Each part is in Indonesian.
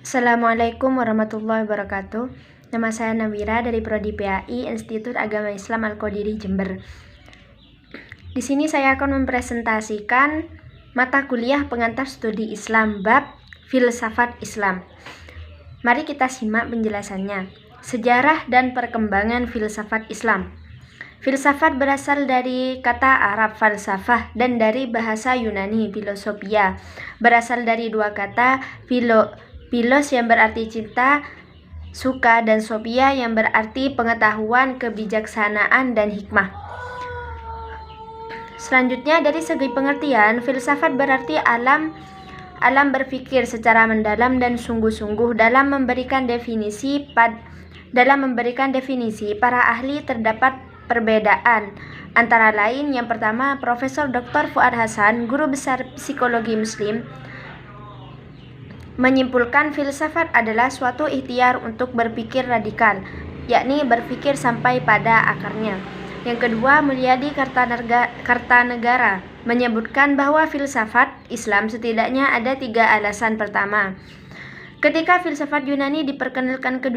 Assalamualaikum warahmatullahi wabarakatuh. Nama saya Nawira dari Prodi PAI Institut Agama Islam Al-Qadiri Jember. Di sini saya akan mempresentasikan mata kuliah pengantar studi Islam bab Filsafat Islam. Mari kita simak penjelasannya. Sejarah dan perkembangan filsafat Islam. Filsafat berasal dari kata Arab falsafah dan dari bahasa Yunani filosofia. Berasal dari dua kata philos yang berarti cinta, suka, dan sophia yang berarti pengetahuan, kebijaksanaan, dan hikmah. Selanjutnya, dari segi pengertian, filsafat berarti alam berpikir secara mendalam dan sungguh-sungguh. Dalam memberikan definisi, para ahli terdapat perbedaan. Antara lain, yang pertama, Profesor Dr. Fuad Hasan, guru besar psikologi Muslim, menyimpulkan filsafat adalah suatu ikhtiar untuk berpikir radikal, yakni berpikir sampai pada akarnya. Yang kedua, Mulyadi Kartanegara menyebutkan bahwa filsafat Islam setidaknya ada 3 alasan. Pertama, ketika filsafat Yunani diperkenalkan ke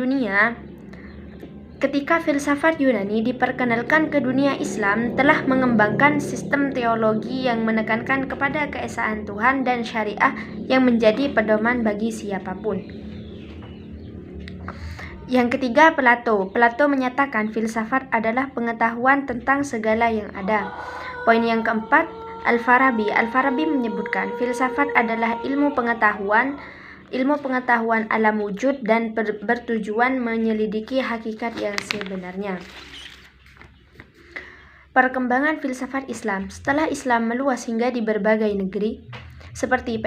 dunia Islam telah mengembangkan sistem teologi yang menekankan kepada keesaan Tuhan dan syariah yang menjadi pedoman bagi siapapun. Yang ketiga, Plato menyatakan filsafat adalah pengetahuan tentang segala yang ada. Poin yang keempat, Al-Farabi menyebutkan filsafat adalah ilmu pengetahuan alam wujud dan bertujuan menyelidiki hakikat yang sebenarnya. Perkembangan filsafat Islam. Setelah Islam meluas hingga di berbagai negeri seperti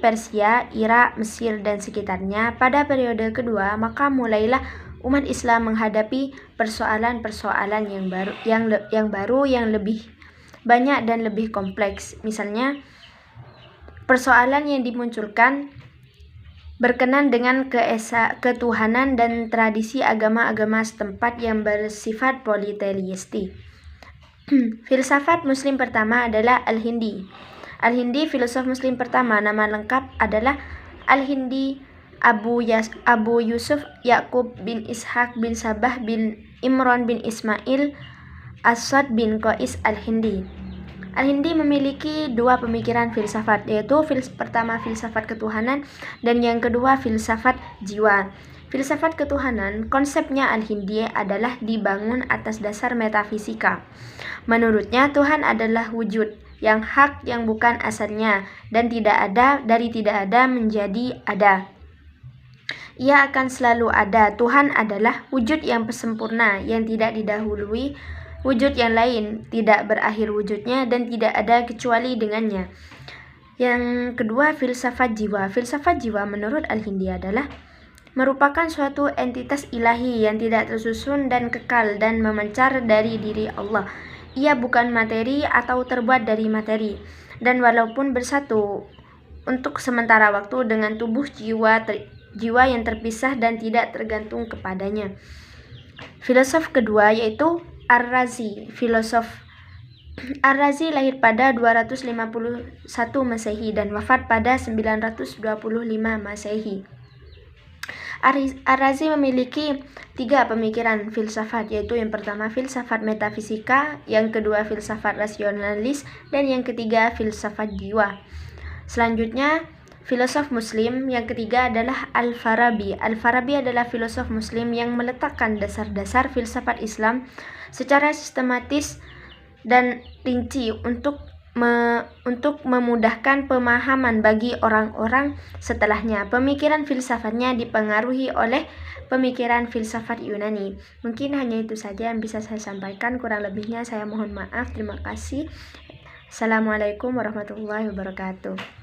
Persia, Irak, Mesir, dan sekitarnya pada periode kedua, maka mulailah umat Islam menghadapi persoalan-persoalan yang baru yang lebih banyak dan lebih kompleks. Misalnya, persoalan yang dimunculkan berkenan dengan ketuhanan dan tradisi agama-agama setempat yang bersifat politeistik. Filsafat Muslim pertama adalah Al-Hindi. Al-Hindi, filosof Muslim pertama, nama lengkap adalah Al-Hindi Abu Yusuf Yaqub bin Ishaq bin Sabah bin Imran bin Ismail Asad bin Qais Al-Hindi. Al-Hindi memiliki 2 pemikiran filsafat, yaitu pertama filsafat ketuhanan dan yang kedua filsafat jiwa. Filsafat ketuhanan, konsepnya Al-Hindi adalah dibangun atas dasar metafisika. Menurutnya, Tuhan adalah wujud yang hak yang bukan asalnya dan dari tidak ada menjadi ada. Ia akan selalu ada. Tuhan adalah wujud yang sempurna yang tidak didahului wujud yang lain, tidak berakhir wujudnya dan tidak ada kecuali dengannya. Yang kedua, filsafat jiwa. Filsafat jiwa menurut Al-Hindi adalah merupakan suatu entitas ilahi yang tidak tersusun dan kekal dan memancar dari diri Allah. Ia bukan materi atau terbuat dari materi, dan walaupun bersatu untuk sementara waktu dengan tubuh jiwa yang terpisah dan tidak tergantung kepadanya. Filosof kedua yaitu Ar-Razi. Ar-Razi lahir pada 251 Masehi dan wafat pada 925 Masehi. Ar-Razi memiliki 3 pemikiran filsafat, yaitu yang pertama filsafat metafisika, yang kedua filsafat rasionalis, dan yang ketiga filsafat jiwa. Selanjutnya, filosof Muslim yang ketiga adalah Al-Farabi. Al-Farabi adalah filosof Muslim yang meletakkan dasar-dasar filsafat Islam secara sistematis dan rinci untuk memudahkan pemahaman bagi orang-orang setelahnya. Pemikiran filsafatnya dipengaruhi oleh pemikiran filsafat Yunani. Mungkin hanya itu saja yang bisa saya sampaikan, kurang lebihnya saya mohon maaf. Terima kasih. Assalamualaikum warahmatullahi wabarakatuh.